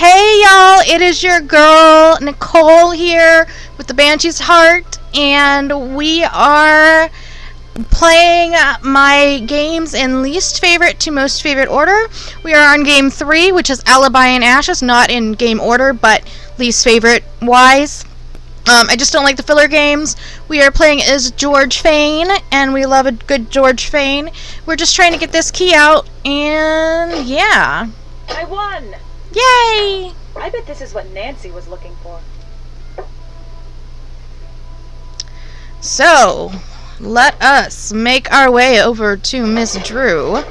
Hey y'all, it is your girl Nichol here with the Banshee's Heart, and we are playing my games in least favorite to most favorite order. We are on game 3, which is Alibi In Ashes, not in game order, but least favorite wise. I just don't like the filler games. We are playing as George Fane, and we love a good George Fane. We're just trying to get this key out, and yeah. I won! Yay! I bet this is what Nancy was looking for. So, let us make our way over to Miss Drew.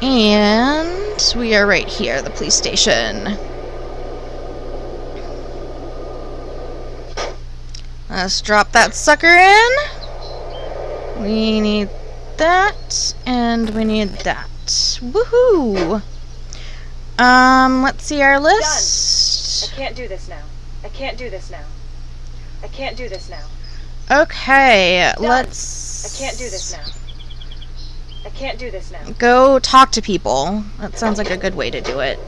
And we are right here, the police station. Let's drop that sucker in. We need that, and we need that. Woohoo! Let's see our list. Done. I can't do this now. I can't do this now. I can't do this now. Okay, Done. let's... I can't do this now. I can't do this now. Go talk to people. That sounds like a good way to do it.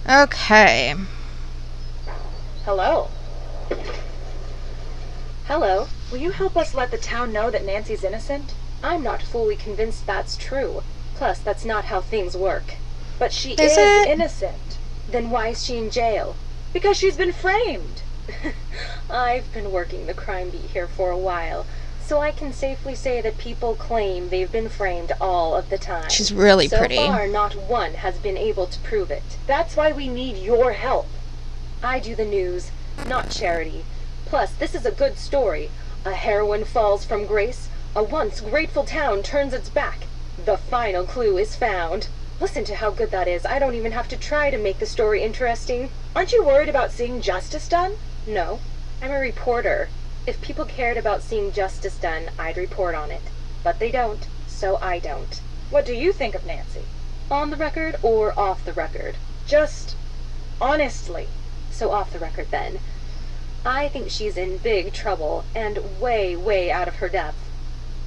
Okay. Hello? Hello? Will you help us let the town know that Nancy's innocent? I'm not fully convinced that's true. Plus, that's not how things work. But she is innocent. Then why is she in jail? Because she's been framed. I've been working the crime beat here for a while, so I can safely say that people claim they've been framed all of the time. She's really pretty. So far, not one has been able to prove it. That's why we need your help. I do the news, not charity. Plus, this is a good story. A heroine falls from grace. A once grateful town turns its back. The final clue is found. Listen to how good that is. I don't even have to try to make the story interesting. Aren't you worried about seeing justice done? No. I'm a reporter. If people cared about seeing justice done, I'd report on it. But they don't, so I don't. What do you think of Nancy? On the record or off the record? Just honestly. So off the record then. I think she's in big trouble and way, way out of her depth.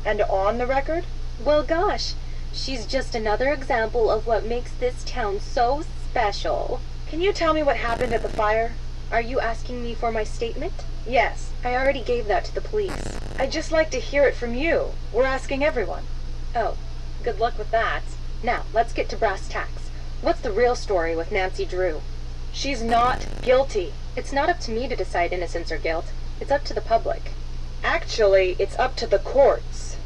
And on the record? Well, gosh, she's just another example of what makes this town so special. Can you tell me what happened at the fire? Are you asking me for my statement? Yes. I already gave that to the police. I'd just like to hear it from you. We're asking everyone. Oh, good luck with that. Now, let's get to brass tacks. What's the real story with Nancy Drew? She's not guilty. It's not up to me to decide innocence or guilt. It's up to the public. Actually, it's up to the courts.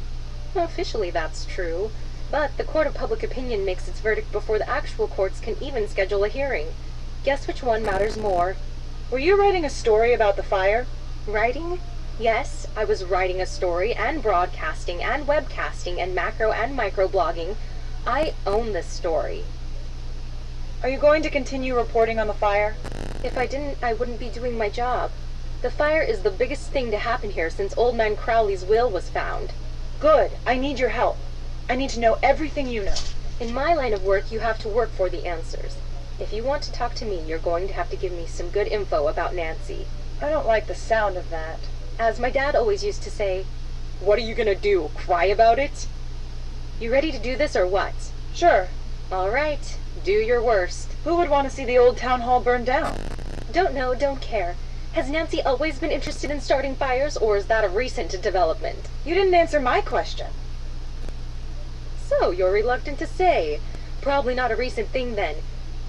Well, officially that's true. But the court of public opinion makes its verdict before the actual courts can even schedule a hearing. Guess which one matters more? Were you writing a story about the fire? Writing? Yes, I was writing a story and broadcasting and webcasting and macro and micro blogging. I own this story. Are you going to continue reporting on the fire? If I didn't, I wouldn't be doing my job. The fire is the biggest thing to happen here since Old Man Crowley's will was found. Good. I need your help. I need to know everything you know. In my line of work, you have to work for the answers. If you want to talk to me, you're going to have to give me some good info about Nancy. I don't like the sound of that. As my dad always used to say, what are you gonna do, cry about it? You ready to do this or what? Sure. All right. Do your worst. Who would want to see the old town hall burned down? Don't know, don't care. Has Nancy always been interested in starting fires, or is that a recent development? You didn't answer my question. So, you're reluctant to say. Probably not a recent thing then.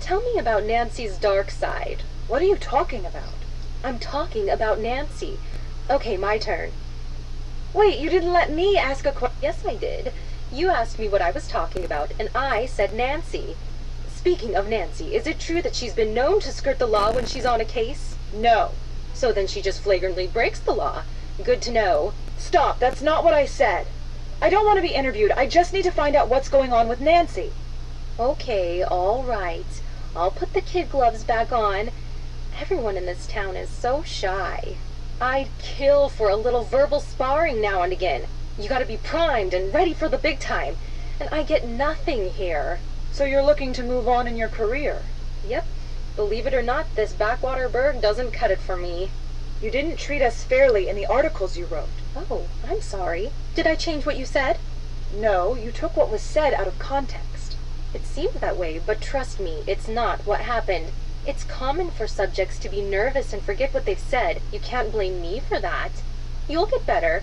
Tell me about Nancy's dark side. What are you talking about? I'm talking about Nancy. Okay, my turn. Wait, you didn't let me ask a question. Yes, I did. You asked me what I was talking about, and I said Nancy. Speaking of Nancy, is it true that she's been known to skirt the law when she's on a case? No. So then she just flagrantly breaks the law. Good to know. Stop, that's not what I said. I don't want to be interviewed. I just need to find out what's going on with Nancy. Okay, all right. I'll put the kid gloves back on. Everyone in this town is so shy. I'd kill for a little verbal sparring now and again. You gotta be primed and ready for the big time. And I get nothing here. So you're looking to move on in your career? Yep. Believe it or not, this backwater burg doesn't cut it for me. You didn't treat us fairly in the articles you wrote. Oh, I'm sorry. Did I change what you said? No, you took what was said out of context. It seemed that way, but trust me, it's not what happened. It's common for subjects to be nervous and forget what they've said. You can't blame me for that. You'll get better.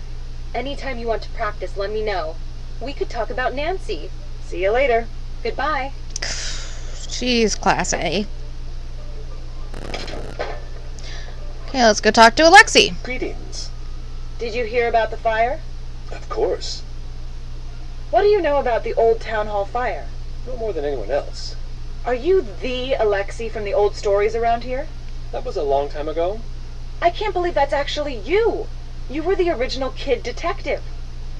Anytime you want to practice, let me know. We could talk about Nancy. See you later. Goodbye. She's class A. Okay, let's go talk to Lexie. Greetings. Did you hear about the fire? Of course. What do you know about the old town hall fire? No more than anyone else. Are you the Alexie from the old stories around here? That was a long time ago. I can't believe that's actually you. You were the original kid detective.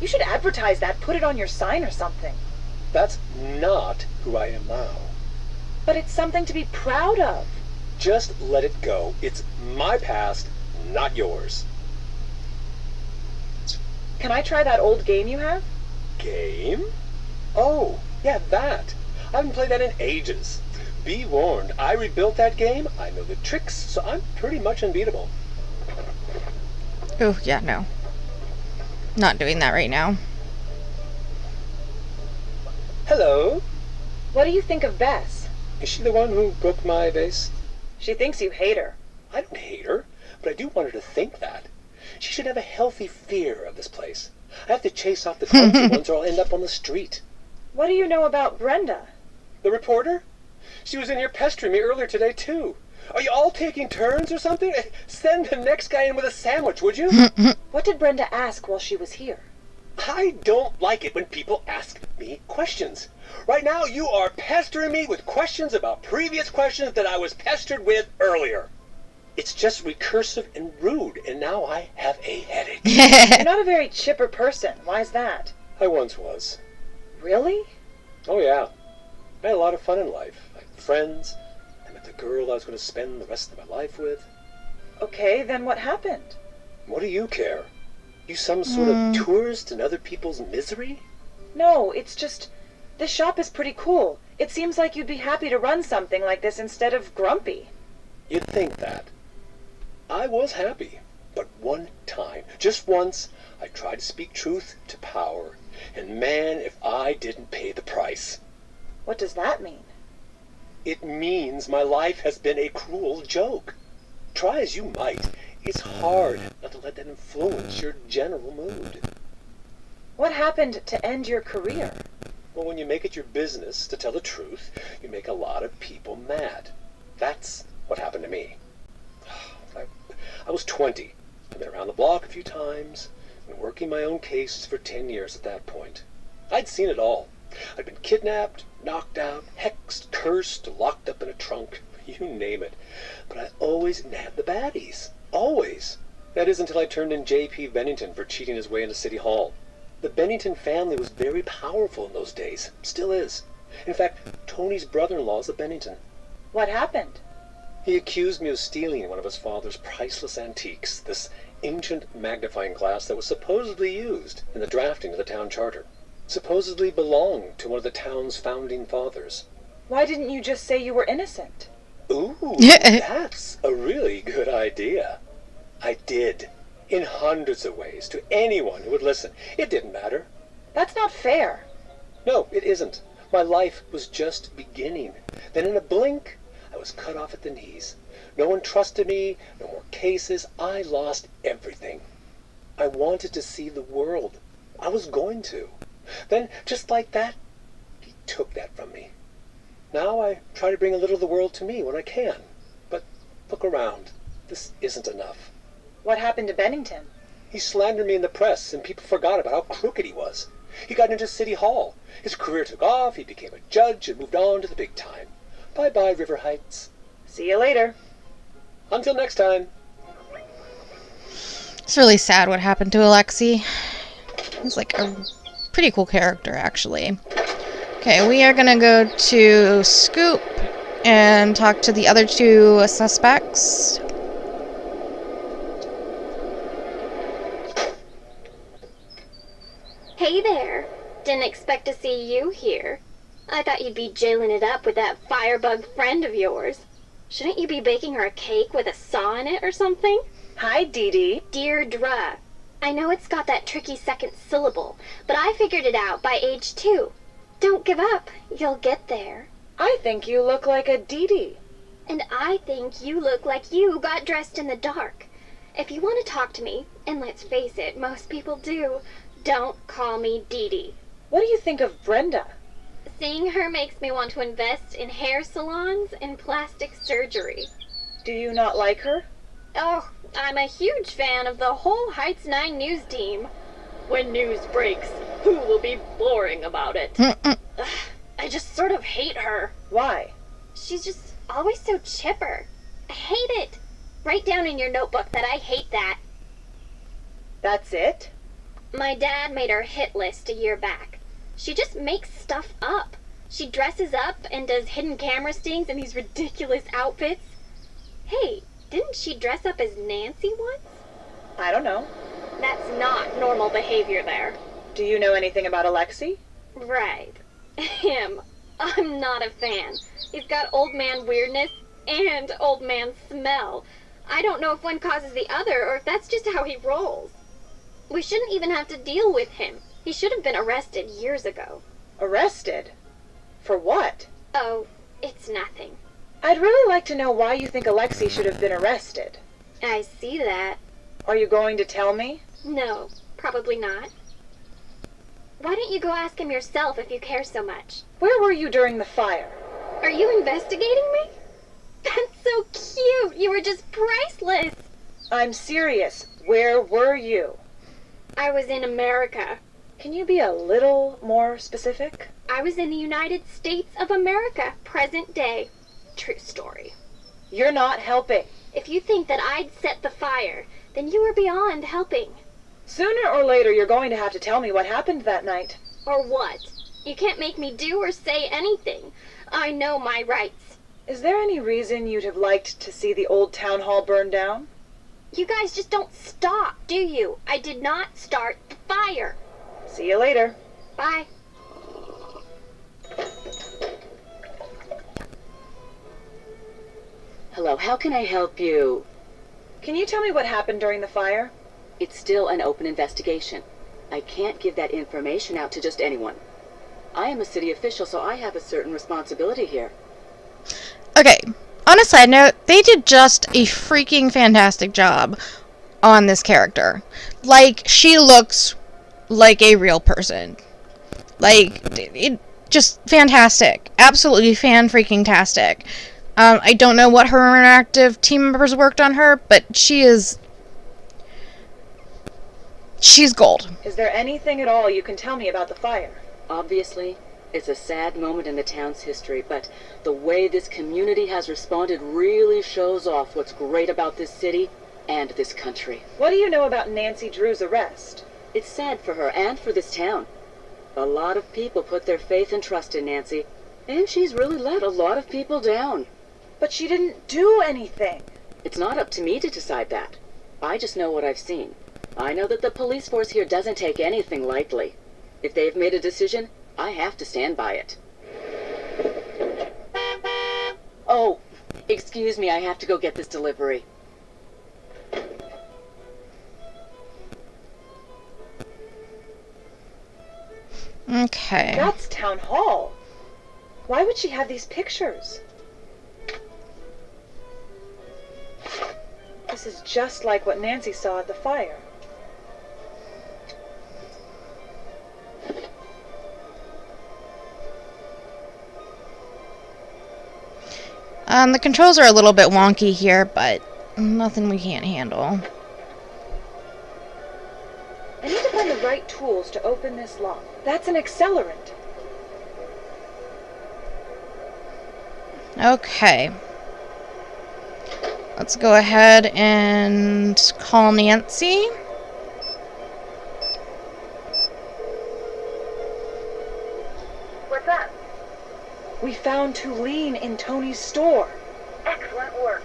You should advertise that, put it on your sign or something. That's not who I am now. But it's something to be proud of. Just let it go. It's my past, not yours. Can I try that old game you have? Game? Oh, yeah, that. I haven't played that in ages. Be warned, I rebuilt that game. I know the tricks, so I'm pretty much unbeatable. Oh, yeah, no. Not doing that right now. Hello. What do you think of Bess? Is she the one who broke my vase? She thinks you hate her. I don't hate her, but I do want her to think that. She should have a healthy fear of this place. I have to chase off the clumsy ones or I'll end up on the street. What do you know about Brenda? The reporter? She was in here pestering me earlier today, too. Are you all taking turns or something? Send the next guy in with a sandwich, would you? What did Brenda ask while she was here? I don't like it when people ask me questions. Right now, you are pestering me with questions about previous questions that I was pestered with earlier. It's just recursive and rude, and now I have a headache. You're not a very chipper person. Why's that? I once was. Really? Oh, yeah. I had a lot of fun in life. I had friends. I met the girl I was going to spend the rest of my life with. Okay, then what happened? What do you care? You some sort of tourist in other people's misery? No, it's just... this shop is pretty cool. It seems like you'd be happy to run something like this instead of grumpy. You'd think that. I was happy, but one time, just once, I tried to speak truth to power, and man, if I didn't pay the price. What does that mean? It means my life has been a cruel joke. Try as you might, it's hard not to let that influence your general mood. What happened to end your career? Well, when you make it your business to tell the truth, you make a lot of people mad. That's what happened to me. I was 20. I'd been around the block a few times, been working my own cases for 10 years at that point. I'd seen it all. I'd been kidnapped, knocked out, hexed, cursed, locked up in a trunk, you name it. But I always nabbed the baddies. Always. That is until I turned in J.P. Bennington for cheating his way into City Hall. The Bennington family was very powerful in those days. Still is. In fact, Tony's brother-in-law is a Bennington. What happened? He accused me of stealing one of his father's priceless antiques, this ancient magnifying glass that was supposedly used in the drafting of the town charter. Supposedly belonged to one of the town's founding fathers. Why didn't you just say you were innocent? Ooh, that's a really good idea. I did. In hundreds of ways, to anyone who would listen. It didn't matter. That's not fair. No, it isn't. My life was just beginning. Then in a blink, I was cut off at the knees. No one trusted me, no more cases. I lost everything. I wanted to see the world. I was going to. Then, just like that, he took that from me. Now I try to bring a little of the world to me when I can. But look around. This isn't enough. What happened to Bennington? He slandered me in the press, and people forgot about how crooked he was. He got into City Hall. His career took off, he became a judge, and moved on to the big time. Bye-bye, River Heights. See you later. Until next time. It's really sad what happened to Lexie. He's like a pretty cool character, actually. Okay, we are gonna go to Scoop and talk to the other two suspects. Hey there. Didn't expect to see you here. I thought you'd be jailing it up with that firebug friend of yours. Shouldn't you be baking her a cake with a saw in it or something? Hi, Dee Dee. Deirdre. I know it's got that tricky second syllable, but I figured it out by age 2. Don't give up. You'll get there. I think you look like a Dee Dee. And I think you look like you got dressed in the dark. If you want to talk to me, and let's face it, most people do, don't call me Dee Dee. What do you think of Brenda? Seeing her makes me want to invest in hair salons and plastic surgery. Do you not like her? Oh, I'm a huge fan of the whole Heights 9 news team. When news breaks, who will be boring about it? Ugh, I just sort of hate her. Why? She's just always so chipper. I hate it. Write down in your notebook that I hate that. That's it? My dad made her hit list a year back. She just makes stuff up. She dresses up and does hidden camera stings in these ridiculous outfits. Hey, didn't she dress up as Nancy once? I don't know. That's not normal behavior there. Do you know anything about Lexie? Right. Him. I'm not a fan. He's got old man weirdness and old man smell. I don't know if one causes the other or if that's just how he rolls. We shouldn't even have to deal with him. He should have been arrested years ago. Arrested? For what? Oh, it's nothing. I'd really like to know why you think Lexie should have been arrested. I see that. Are you going to tell me? No, probably not. Why don't you go ask him yourself if you care so much? Where were you during the fire? Are you investigating me? That's so cute! You were just priceless! I'm serious. Where were you? I was in America. Can you be a little more specific? I was in the United States of America, present day. True story. You're not helping. If you think that I'd set the fire, then you are beyond helping. Sooner or later, you're going to have to tell me what happened that night. Or what? You can't make me do or say anything. I know my rights. Is there any reason you'd have liked to see the old town hall burn down? You guys just don't stop, do you? I did not start the fire. See you later. Bye. Hello, how can I help you? Can you tell me what happened during the fire? It's still an open investigation. I can't give that information out to just anyone. I am a city official, so I have a certain responsibility here. Okay, on a side note, they did just a freaking fantastic job on this character. Like, she looks like a real person. Like, it just fantastic. Absolutely fan-freaking-tastic. I don't know what her interactive team members worked on her, but she's gold. Is there anything at all you can tell me about the fire? Obviously, it's a sad moment in the town's history, but the way this community has responded really shows off what's great about this city and this country. What do you know about Nancy Drew's arrest? It's sad for her and for this town. A lot of people put their faith and trust in Nancy, and she's really let a lot of people down. But she didn't do anything. It's not up to me to decide that. I just know what I've seen. I know that the police force here doesn't take anything lightly. If they've made a decision, I have to stand by it. Oh, excuse me, I have to go get this delivery. Okay. That's town hall. Why would she have these pictures? This is just like what Nancy saw at the fire. The controls are a little bit wonky here, but nothing we can't handle. I need to find the right tools to open this lock. That's an accelerant. Okay. Let's go ahead and call Nancy. What's up? We found Tulene in Tony's store. Excellent work.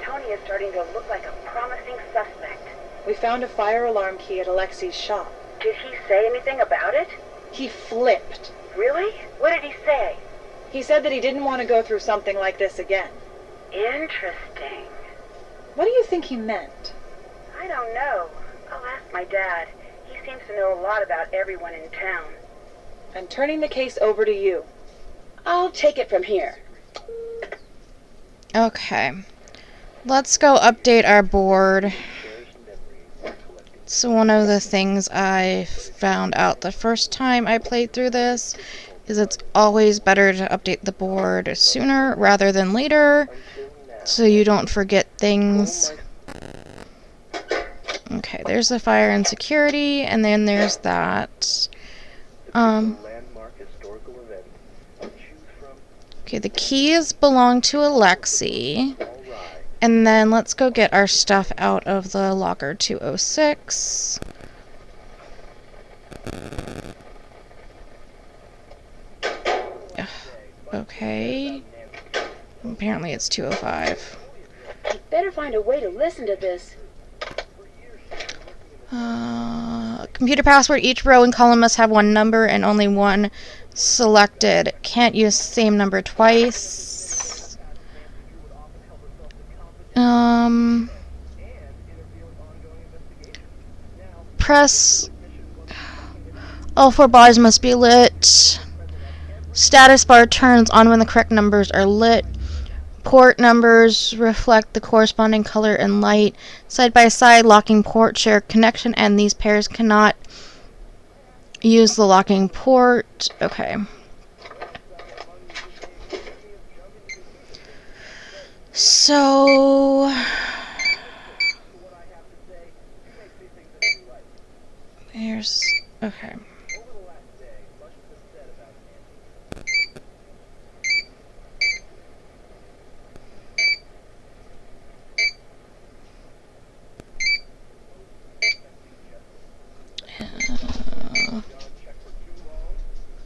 Tony is starting to look like a promising suspect. We found a fire alarm key at Alexie's shop. Did he say anything about it? He flipped. Really? What did he say? He said that he didn't want to go through something like this again. Interesting. What do you think he meant? I don't know. I'll ask my dad. He seems to know a lot about everyone in town. I'm turning the case over to you. I'll take it from here. Okay. Let's go update our board. So one of the things I found out the first time I played through this is it's always better to update the board sooner rather than later so you don't forget things. Okay, there's the fire and security, and then there's that. Okay, the keys belong to Lexie. And then let's go get our stuff out of the locker 206. Okay. Apparently it's 205. You better find a way to listen to this. Computer password. Each row and column must have one number and only one selected. Can't use same number twice. Press. All 4 bars must be lit. Status bar turns on when the correct numbers are lit. Port numbers reflect the corresponding color and light. Side-by-side locking port share connection, and these pairs cannot use the locking port. Okay. So here's okay.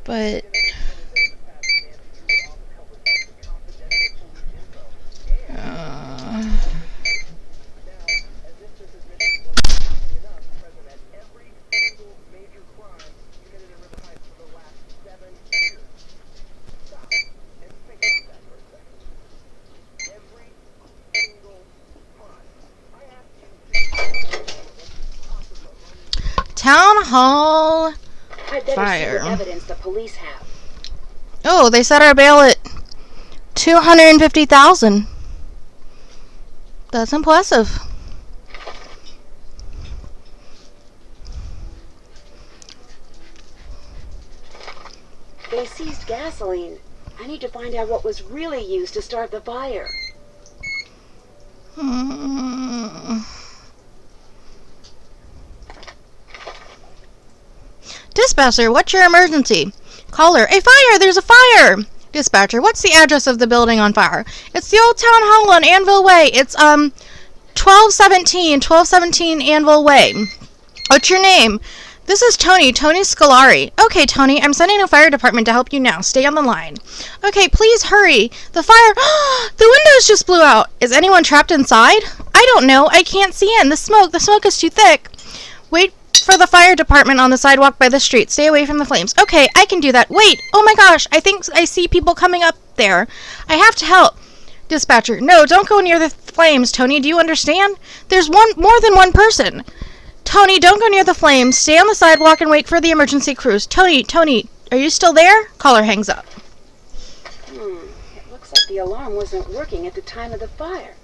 But Town Hall I better fire. see what evidence the police have. Oh, they set our bail at $250,000. That's impressive. They seized gasoline. I need to find out what was really used to start the fire. Dispatcher, what's your emergency? Caller, a fire! There's a fire! Dispatcher, what's the address of the building on fire? It's the old town hall on Anvil Way. It's 1217 Anvil Way. What's your name? This is Tony Scolari. Okay, Tony, I'm sending a fire department to help you now. Stay on the line. Okay, please hurry. The fire... the windows just blew out. Is anyone trapped inside? I don't know. I can't see in. The smoke is too thick. Wait for the fire department on the sidewalk by the street. Stay away from the flames. Okay, I can do that. Wait. Oh my gosh. I think I see people coming up there. I have to help. Dispatcher, no, don't go near the flames, Tony. Do you understand? There's more than one person. Tony, don't go near the flames. Stay on the sidewalk and wait for the emergency crews. Tony, are you still there? Caller hangs up. It looks like the alarm wasn't working at the time of the fire.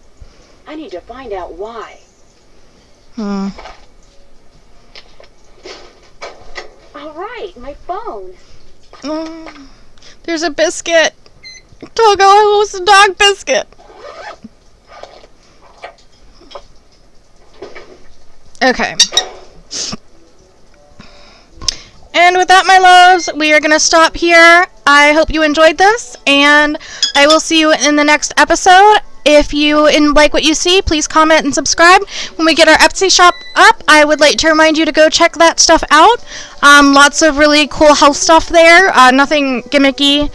I need to find out why. All right, my phone. There's a biscuit. Togo, I was a dog biscuit. Okay. And with that, my loves, we are going to stop here. I hope you enjoyed this, and I will see you in the next episode. If you like what you see, please comment and subscribe. When we get our Etsy shop up, I would like to remind you to go check that stuff out. Lots of really cool health stuff there. Nothing gimmicky.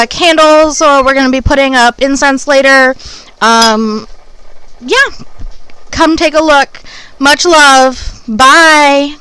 Candles, we're going to be putting up incense later. Yeah. Come take a look. Much love. Bye.